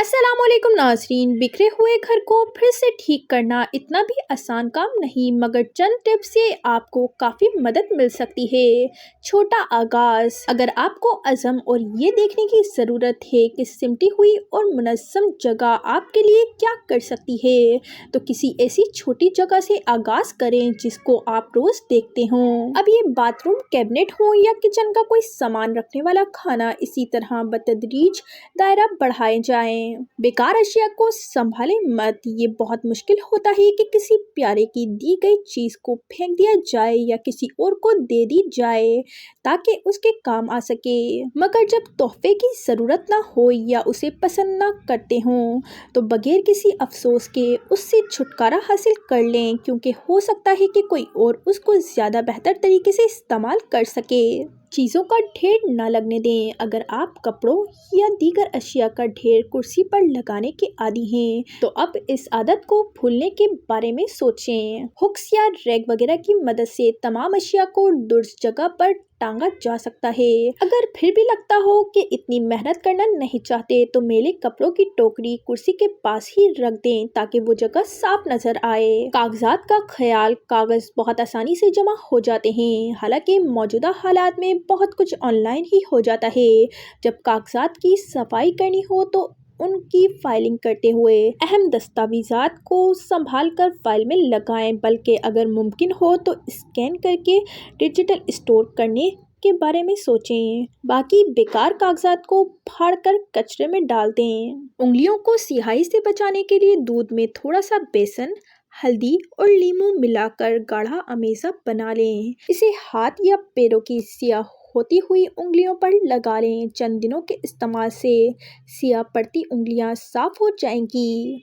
अस्सलाम वालेकुम नाज़रीन। बिखरे हुए घर को फिर से ठीक करना इतना भी आसान काम नहीं, मगर चंद टिप्स से आपको काफ़ी मदद मिल सकती है। छोटा आगाज़। अगर आपको अज़म और ये देखने की ज़रूरत है कि सिमटी हुई और मुनज़्ज़म जगह आपके लिए क्या कर सकती है, तो किसी ऐसी छोटी जगह से आगाज़ करें जिसको आप रोज़ देखते हों। अब ये बाथरूम कैबिनेट हो या किचन का कोई सामान रखने वाला खाना, इसी तरह बतदरीज दायरा बढ़ाए जाएं। बेकार अशिया को संभाले मत। ये बहुत मुश्किल होता है कि किसी प्यारे की दी गई चीज को फेंक दिया जाए या किसी और को दे दी जाए ताकि उसके काम आ सके, मगर जब तोहफे की ज़रूरत ना हो या उसे पसंद ना करते हों तो बगैर किसी अफसोस के उससे छुटकारा हासिल कर लें, क्योंकि हो सकता है कि कोई और उसको ज़्यादा बेहतर तरीके से इस्तेमाल कर सके। चीज़ों का ढेर न लगने दें। अगर आप कपड़ों या दीगर अशिया का ढेर कुर्सी पर लगाने के आदी हैं, तो अब इस आदत को भूलने के बारे में सोचें। हुक्स या रैक वगैरह की मदद से तमाम अशिया को दुरुस्त जगह पर टांगा जा सकता है। अगर फिर भी लगता हो कि इतनी मेहनत करना नहीं चाहते, तो मैले कपड़ों की टोकरी कुर्सी के पास ही रख दें ताकि वो जगह साफ नजर आए। कागजात का ख्याल। कागज बहुत आसानी से जमा हो जाते हैं, हालांकि मौजूदा हालात में बहुत कुछ ऑनलाइन ही हो जाता है। जब कागजात की सफाई करनी हो तो उनकी फाइलिंग करते हुए अहम दस्तावेजात को संभाल कर फाइल में लगाएं, बल्कि अगर मुमकिन हो तो स्कैन करके डिजिटल स्टोर करने के बारे में सोचें। बाकी बेकार कागजात को फाड़ कर कचरे में डाल दें। उंगलियों को स्याही से बचाने के लिए दूध में थोड़ा सा बेसन, हल्दी और लीमू मिलाकर गाढ़ा अमेज़ा बना लें। इसे हाथ या पैरों की स्याह होती हुई उंगलियों पर लगा लें। चंद दिनों के इस्तेमाल से स्याह पड़ती उंगलियां साफ हो जाएंगी।